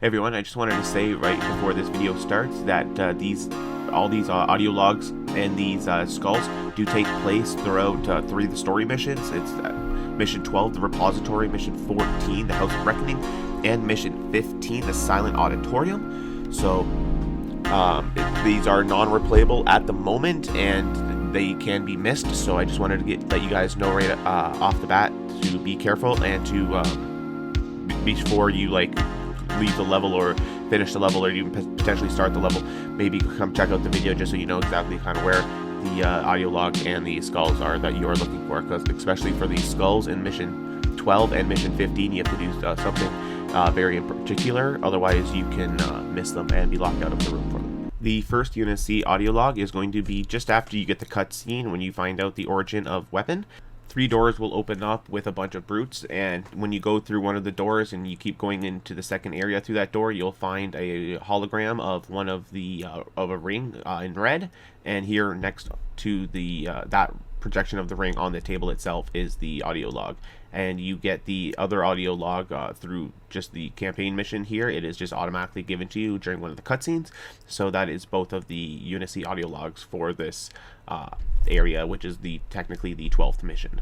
Hey everyone, I just wanted to say right before this video starts that all these audio logs and these skulls do take place throughout 3 of the story missions. It's Mission 12, the Repository, Mission 14, the House of Reckoning, and Mission 15, the Silent Auditorium. So these are non-replayable at the moment, and they can be missed. So I just wanted to let you guys know right off the bat to be careful and to before you leave the level or finish the level or even potentially start the level, maybe come check out the video just so you know exactly kind of where the audio log and the skulls are that you are looking for, because especially for these skulls in Mission 12 and Mission 15 you have to do something very in particular, otherwise you can miss them and be locked out of the room for them. The first unsc audio log is going to be just after you get the cutscene when you find out the origin of weapon. 3 doors will open up with a bunch of brutes, and when you go through one of the doors and you keep going into the second area through that door, you'll find a hologram of one of the of a ring in red, and here next to the that projection of the ring on the table itself is the audio log, and you get the other audio log through just the campaign mission. Here it is just automatically given to you during one of the cutscenes, so that is both of the unsc audio logs for this area, which is technically the 12th mission.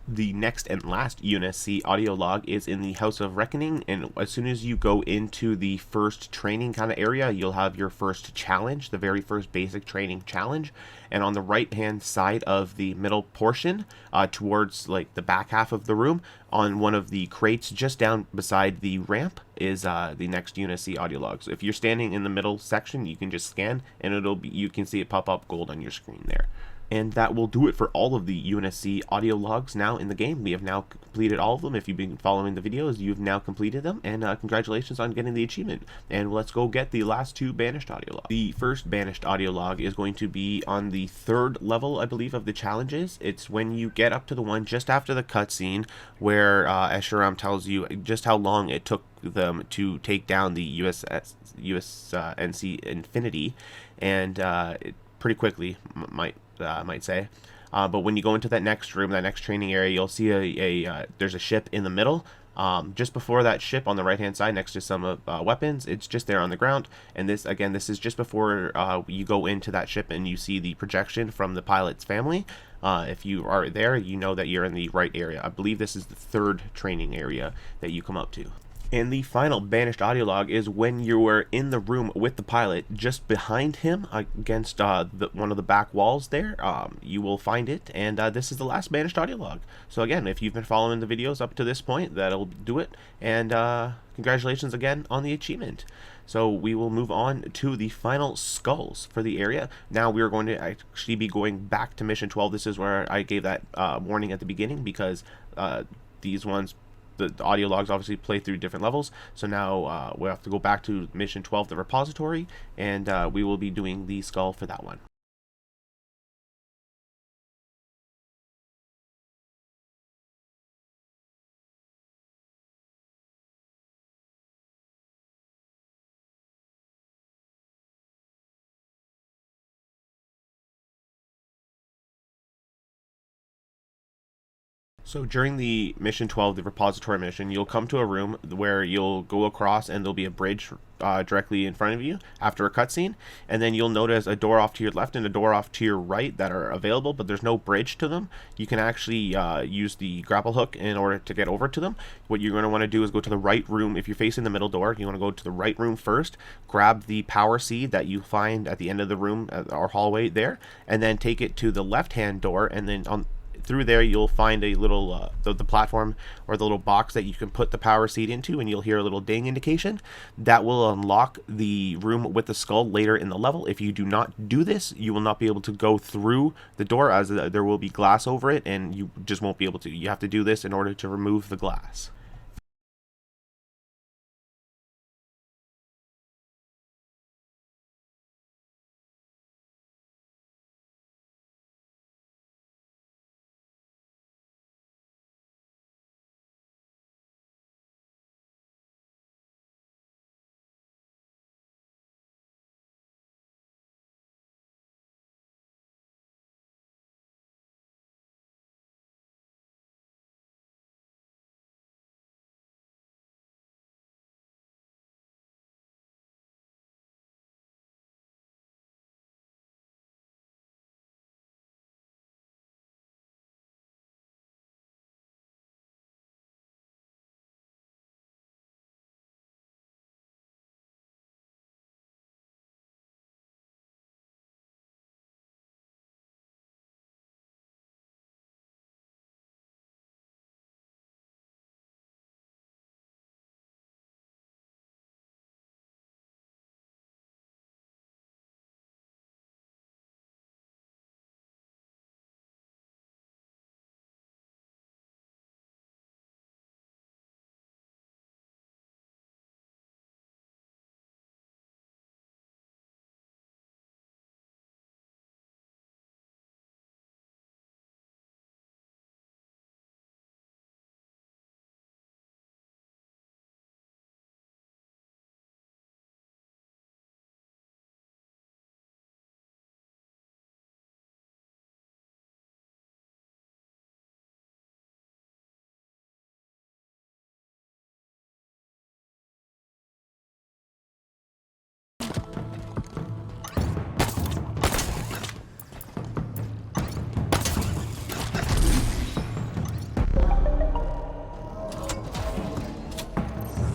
The next and last unsc audio log is in the House of Reckoning, and as soon as you go into the first training kind of area, you'll have your first challenge, the very first basic training challenge, and on the right hand side of the middle portion towards the back half of the room, on one of the crates just down beside the ramp is the next unsc audio log. So if you're standing in the middle section, you can just scan and you can see it pop up gold on your screen there. And that will do it for all of the unsc audio logs now in the game. We have now completed all of them. If you've been following the videos, you've now completed them, and congratulations on getting the achievement. And let's go get the last 2 banished audio logs. The first banished audio log is going to be on the 3rd level, I believe, of the challenges. It's when you get up to the one just after the cutscene where Escharam tells you just how long it took them to take down the unsc Infinity, and pretty quickly, might say. But when you go into that next room, that next training area, you'll see there's a ship in the middle. Just before that ship on the right hand side next to some weapons, it's just there on the ground. And this is just before you go into that ship and you see the projection from the pilot's family. If you are there, you know that you're in the right area. I believe this is the 3rd training area that you come up to. And the final banished audio log is when you were in the room with the pilot, just behind him against one of the back walls there. You will find it, and this is the last banished audio log. So again, if you've been following the videos up to this point, that'll do it, and congratulations again on the achievement. So we will move on to the final skulls for the area. Now we are going to actually be going back to Mission 12. This is where I gave that warning at the beginning, because these ones, the audio logs obviously play through different levels. So now we'll have to go back to Mission 12, the Repository, and we will be doing the skull for that one. So during the Mission 12, the Repository mission, you'll come to a room where you'll go across and there'll be a bridge directly in front of you after a cutscene, and then you'll notice a door off to your left and a door off to your right that are available, but there's no bridge to them. You can actually use the grapple hook in order to get over to them. What you're going to want to do is go to the right room. If you're facing the middle door, you want to go to the right room first, grab the power seed that you find at the end of the room or hallway there, and then take it to the left-hand door, and then get through there, you'll find a little the platform or the little box that you can put the power seed into, and you'll hear a little ding indication. That will unlock the room with the skull later in the level. If you do not do this, you will not be able to go through the door, as there will be glass over it, and you just won't be able to. You have to do this in order to remove the glass.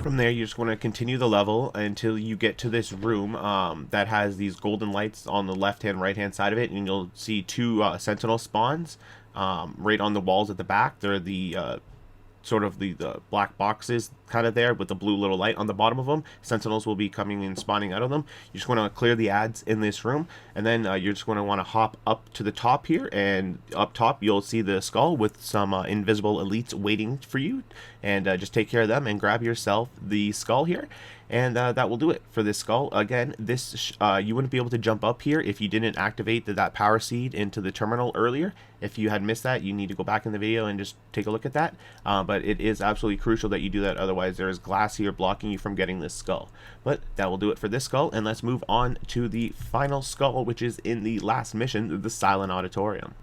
From there, you just want to continue the level until you get to this room that has these golden lights on the left hand, right hand side of it, and you'll see two sentinel spawns right on the walls at the back. They're the sort of the black boxes kind of there with the blue little light on the bottom of them. Sentinels will be coming and spawning out of them. You just want to clear the ads in this room, and then you're just going to want to hop up to the top here, and up top you'll see the skull with some invisible elites waiting for you, and just take care of them and grab yourself the skull here. And that will do it for this skull. Again, this you wouldn't be able to jump up here if you didn't activate that power seed into the terminal earlier. If you had missed that, you need to go back in the video and just take a look at that. But it is absolutely crucial that you do that, otherwise there is glass here blocking you from getting this skull. But that will do it for this skull, and let's move on to the final skull, which is in the last mission, the Silent Auditorium.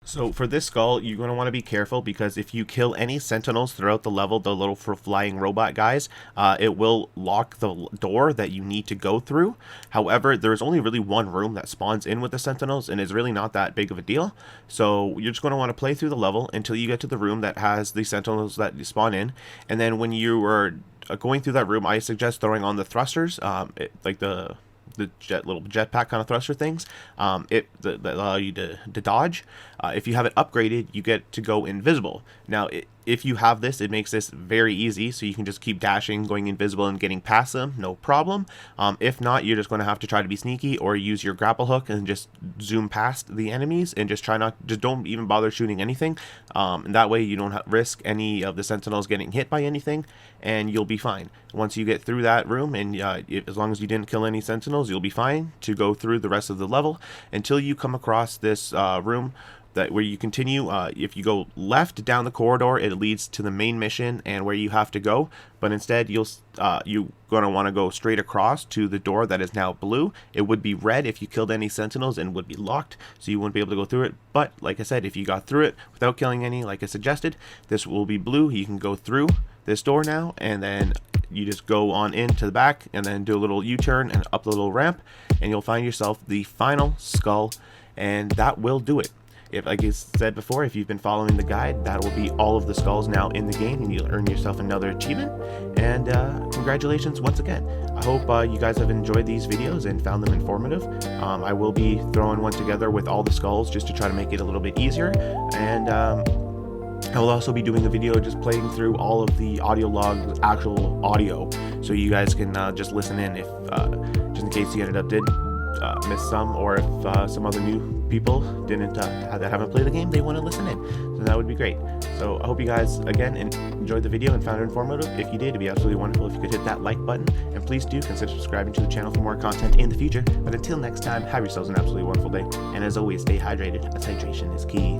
So for this skull, you're going to want to be careful, because if you kill any sentinels throughout the level, the little flying robot guys, it will lock the door that you need to go through. However, there's only really one room that spawns in with the sentinels, and is really not that big of a deal. So you're just going to want to play through the level until you get to the room that has the sentinels that spawn in. And then when you are going through that room, I suggest throwing on the thrusters, like the little jetpack kind of thruster things, that allow you to dodge. If you have it upgraded, you get to go invisible. Now, if you have this, it makes this very easy, so you can just keep dashing, going invisible, and getting past them, no problem. If not, you're just going to have to try to be sneaky, or use your grapple hook and just zoom past the enemies, and just don't even bother shooting anything. And that way you don't risk any of the sentinels getting hit by anything, and you'll be fine. Once you get through that room, and as long as you didn't kill any sentinels, you'll be fine to go through the rest of the level until you come across this room that where you continue. If you go left down the corridor, it leads to the main mission and where you have to go. But instead, you're gonna want to go straight across to the door that is now blue. It would be red if you killed any sentinels and would be locked, so you wouldn't be able to go through it. But like I said, if you got through it without killing any, like I suggested, this will be blue. You can go through this door now, and then you just go on into the back and then do a little U-turn and up the little ramp, and you'll find yourself the final skull, and that will do it. If, like I said before, if you've been following the guide, that will be all of the skulls now in the game, and you'll earn yourself another achievement. And congratulations once again. I hope you guys have enjoyed these videos and found them informative. I will be throwing one together with all the skulls just to try to make it a little bit easier. And I will also be doing a video just playing through all of the audio logs, actual audio, so you guys can just listen in if, just in case you did miss some, or if some other new people that haven't played the game, they want to listen in. So that would be great. So I hope you guys again enjoyed the video and found it informative. If you did, it'd be absolutely wonderful if you could hit that like button, and please do consider subscribing to the channel for more content in the future. But until next time, have yourselves an absolutely wonderful day, and as always, stay hydrated, as hydration is key.